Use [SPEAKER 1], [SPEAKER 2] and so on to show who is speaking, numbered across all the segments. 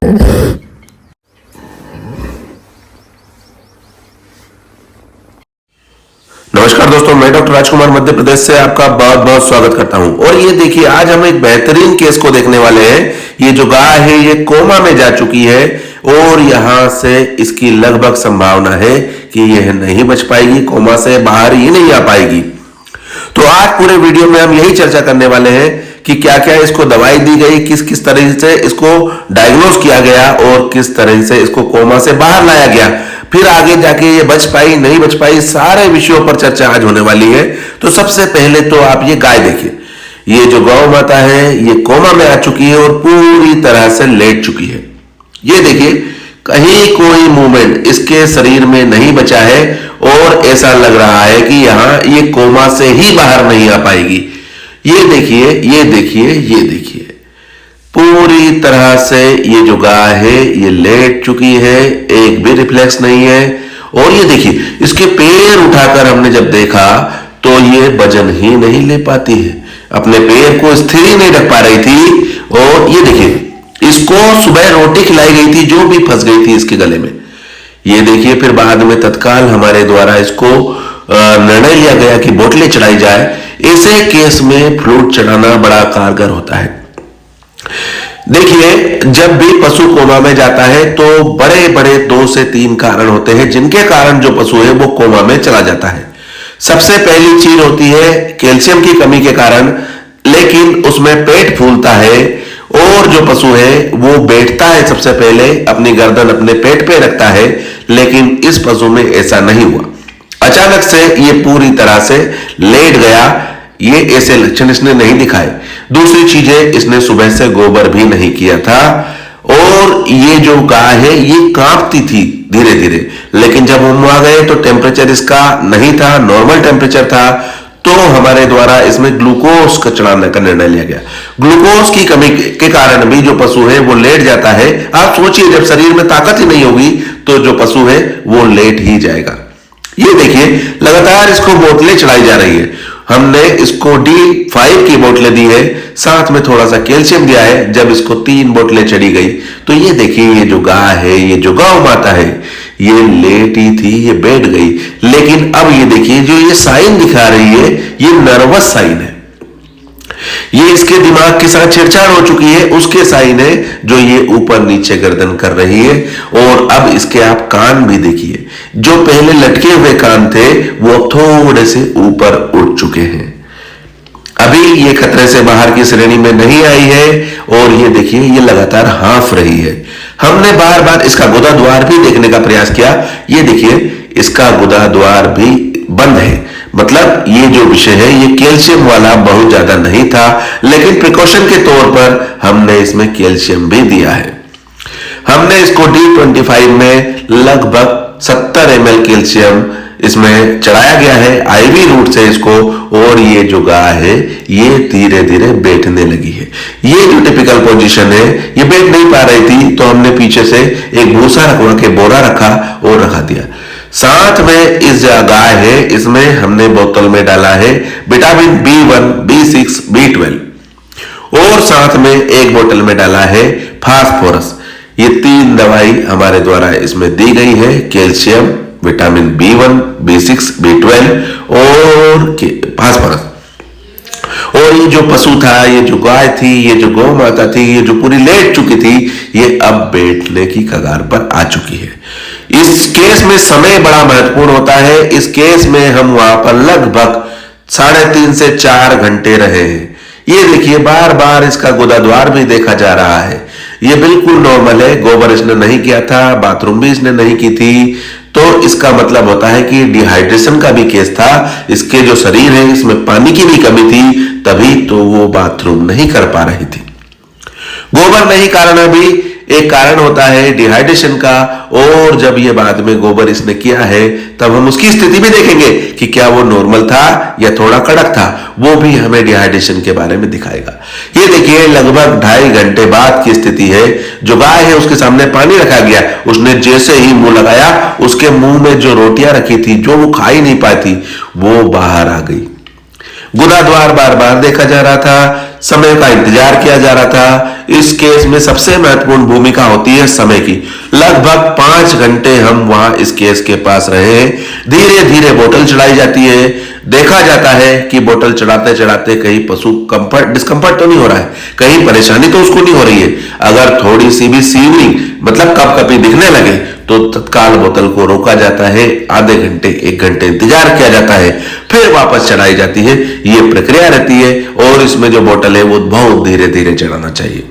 [SPEAKER 1] नमस्कार दोस्तों, मैं डॉक्टर राजकुमार मध्य प्रदेश से आपका बहुत बहुत स्वागत करता हूं। और ये देखिए, आज हम एक बेहतरीन केस को देखने वाले हैं। ये जो गाय है ये कोमा में जा चुकी है और यहां से इसकी लगभग संभावना है कि यह नहीं बच पाएगी, कोमा से बाहर ही नहीं आ पाएगी। तो आज पूरे वीडियो में हम यही चर्चा करने वाले हैं कि क्या क्या इसको दवाई दी गई, किस किस तरह से इसको डायग्नोज किया गया और किस तरह से इसको कोमा से बाहर लाया गया, फिर आगे जाके ये बच पाई नहीं बच पाई, सारे विषयों पर चर्चा आज होने वाली है। तो सबसे पहले तो आप ये गाय देखिए, ये जो गौ माता है ये कोमा में आ चुकी है और पूरी तरह से लेट चुकी है। ये देखिए, कहीं कोई मूवमेंट इसके शरीर में नहीं बचा है और ऐसा लग रहा है कि यहां ये कोमा से ही बाहर नहीं आ पाएगी। ये देखिए, ये देखिए, ये देखिए, पूरी तरह से ये जो गाय है ये लेट चुकी है, एक भी रिफ्लेक्स नहीं है। और ये देखिए, इसके पैर उठाकर हमने जब देखा तो ये वजन ही नहीं ले पाती है, अपने पैर को स्थिर ही नहीं रख पा रही थी। और ये देखिए, इसको सुबह रोटी खिलाई गई थी जो भी फंस गई थी इसके गले में। ये देखिए, फिर बाद में तत्काल हमारे द्वारा इसको निर्णय लिया गया कि बोतलें चढ़ाई जाए। ऐसे केस में फ्लूइड चढ़ाना बड़ा कारगर होता है। देखिए, जब भी पशु कोमा में जाता है तो बड़े बड़े 2 से 3 कारण होते हैं जिनके कारण जो पशु है वो कोमा में चला जाता है। सबसे पहली चीज होती है कैल्शियम की कमी के कारण, लेकिन उसमें पेट फूलता है और जो पशु है वो बैठता है, सबसे पहले अपनी गर्दन अपने पेट पे रखता है, लेकिन इस पशु में ऐसा नहीं हुआ। अचानक से ये पूरी तरह से लेट गया, ये ऐसे लक्षण इसने नहीं दिखाए। दूसरी चीज है, इसने सुबह से गोबर भी नहीं किया था और ये जो गाय है ये कांपती थी धीरे धीरे, लेकिन जब हम वहां गए तो टेम्परेचर इसका नहीं था, नॉर्मल टेम्परेचर था। तो हमारे द्वारा इसमें ग्लूकोज का चढ़ाने का निर्णय लिया गया। ग्लूकोज की कमी के कारण भी जो पशु है वो लेट जाता है। आप सोचिए, जब शरीर में ताकत ही नहीं होगी तो जो पशु है वो लेट ही जाएगा। ये देखिए, लगातार इसको बोतलें चढ़ाई जा रही है। हमने इसको D5 की बोतलें दी है, साथ में थोड़ा सा कैल्शियम दिया है। जब इसको 3 बोतलें चढ़ी गई तो ये देखिए, ये जो गाय है, ये जो गौ माता है, ये लेटी थी, ये बैठ गई। लेकिन अब ये देखिए, जो ये साइन दिखा रही है ये नर्वस साइन है, ये इसके दिमाग के साथ छेड़छाड़ हो चुकी है, उसके साइन है जो ये ऊपर नीचे गर्दन कर रही है। और अब इसके आप कान भी देखिए, जो पहले लटके हुए कान थे वो अब थोड़े से ऊपर उठ चुके हैं। अभी ये खतरे से बाहर की श्रेणी में नहीं आई है और ये देखिए, ये लगातार हाँफ रही है। हमने बार बार इसका गुदा द्वार भी देखने का प्रयास किया। ये देखिए, इसका गुदा द्वार भी बंद है, मतलब ये जो विषय है ये कैल्शियम वाला बहुत ज्यादा नहीं था, लेकिन प्रिकॉशन के तौर पर हमने इसमें कैल्शियम भी दिया है। हमने इसको D25 में लगभग 70 ml कैल्शियम इसमें चढ़ाया गया है आईवी रूट से इसको। और ये जो गाय है ये धीरे धीरे बैठने लगी है। ये जो टिपिकल पोजीशन है, ये बैठ नहीं पा रही थी तो हमने पीछे से एक भूसा रखवा के बोरा रखा और रखा दिया। साथ में इस गाय है, इसमें हमने बोतल में डाला है विटामिन B1, B6, B12 और साथ में एक बोतल में डाला है फास्फोरस। ये 3 दवाई हमारे द्वारा इसमें दी गई है, calcium, vitamin B1, B6, B12 और फास्फोरस। और ये जो पशु था, ये जो गाय थी, ये जो गौ माता थी, ये जो पूरी लेट चुकी थी, ये अब बैठने की कगार पर आ चुकी है। इस केस में समय बड़ा महत्वपूर्ण होता है। इस केस में हम वहां पर लगभग 3.5 से 4 घंटे रहे हैं। ये देखिए, बार बार इसका गुदा द्वार भी देखा जा रहा है, ये बिल्कुल नॉर्मल है। गोबर इसने नहीं किया था, बाथरूम भी इसने नहीं की थी, तो इसका मतलब होता है कि डिहाइड्रेशन का भी केस था। इसके जो शरीर है इसमें पानी की भी कमी थी, तभी तो वो बाथरूम नहीं कर पा रही थी। गोबर नहीं कारण भी एक कारण होता है डिहाइड्रेशन का। और जब ये बाद में गोबर इसने किया है तब हम उसकी स्थिति भी देखेंगे कि क्या वो नॉर्मल था या थोड़ा कड़क था, वो भी हमें डिहाइड्रेशन के बारे में दिखाएगा। ये देखिए, लगभग 2.5 घंटे बाद की स्थिति है। जो गाय है उसके सामने पानी रखा गया, उसने जैसे ही मुंह लगाया, उसके मुंह में जो रोटियां रखी थी जो वो खा ही नहीं पाई थी वो बाहर आ गई। गुदा द्वार बार बार देखा जा रहा था, समय का इंतजार किया जा रहा था। इस केस में सबसे महत्वपूर्ण भूमिका होती है समय की। लगभग 5 घंटे हम वहां इस केस के पास रहे। धीरे धीरे बोतल चढ़ाई जाती है। देखा जाता है कि बोतल चढ़ाते चढ़ाते कहीं पशु डिस्कंफर्ट तो नहीं हो रहा है, कहीं परेशानी तो उसको नहीं हो रही है। अगर थोड़ी सी भी सीवरिंग मतलब कपकपी दिखने लगे तो तत्काल बोतल को रोका जाता है। आधे घंटे 1 घंटे इंतजार किया जाता है, फिर वापस चढ़ाई जाती है। ये प्रक्रिया रहती है और इसमें जो बोतल है वो बहुत धीरे धीरे चढ़ाना चाहिए।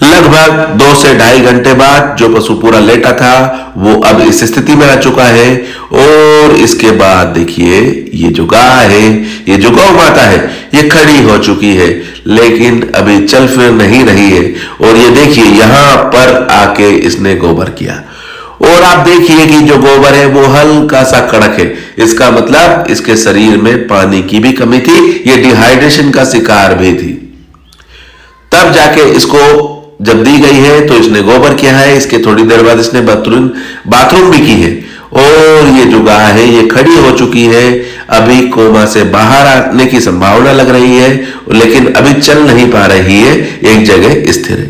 [SPEAKER 1] लगभग 2 से 2.5 घंटे बाद जो पशु पूरा लेटा था वो अब इस स्थिति में आ चुका है। और इसके बाद देखिए ये जो गाय है, ये जो गौ माता है, ये खड़ी हो चुकी है, लेकिन अभी चल फिर नहीं रही है। और ये देखिए यहां पर आके इसने गोबर किया और आप देखिए कि जो गोबर है वो हल्का सा कड़क है। इसका मतलब इसके शरीर में पानी की भी कमी थी, ये डिहाइड्रेशन का शिकार भी थी। तब जाके इसको जब दी गई है तो इसने गोबर किया है। इसके थोड़ी देर बाद इसने बाथरूम भी की है। और ये जो गाय है ये खड़ी हो चुकी है। अभी कोमा से बाहर आने की संभावना लग रही है, लेकिन अभी चल नहीं पा रही है, एक जगह स्थिर है।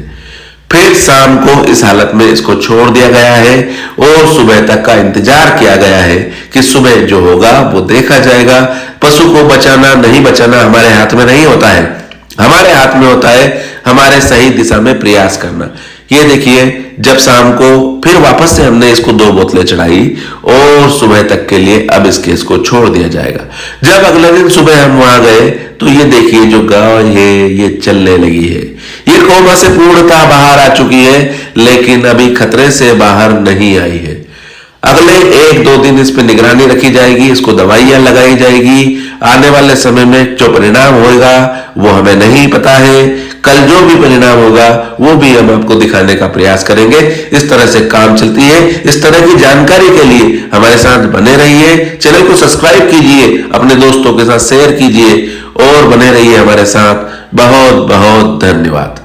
[SPEAKER 1] फिर शाम को इस हालत में इसको छोड़ दिया गया है और सुबह तक का इंतजार किया गया है कि सुबह जो होगा वो देखा जाएगा। पशु को बचाना नहीं बचाना हमारे हाथ में नहीं होता है, हमारे हाथ में होता है हमारे सही दिशा में प्रयास करना। ये देखिए जब शाम को फिर वापस से हमने इसको 2 बोतलें चढ़ाई और सुबह तक के लिए अब इस केस को छोड़ दिया जाएगा। जब अगले दिन सुबह हम वहां गए तो ये देखिए जो गाय है ये चलने लगी है। ये कोमा से पूर्णतः बाहर आ चुकी है, लेकिन अभी खतरे से बाहर नहीं आई है। अगले 1-2 दिन इस पर निगरानी रखी जाएगी, इसको दवाइयां लगाई जाएगी। आने वाले समय में जो परिणाम होगा वो हमें नहीं पता है। कल जो भी परिणाम होगा वो भी हम आपको दिखाने का प्रयास करेंगे। इस तरह से काम चलती है। इस तरह की जानकारी के लिए हमारे साथ बने रहिए। चैनल को सब्सक्राइब कीजिए, अपने दोस्तों के साथ शेयर कीजिए और बने रहिए हमारे साथ। बहुत बहुत धन्यवाद।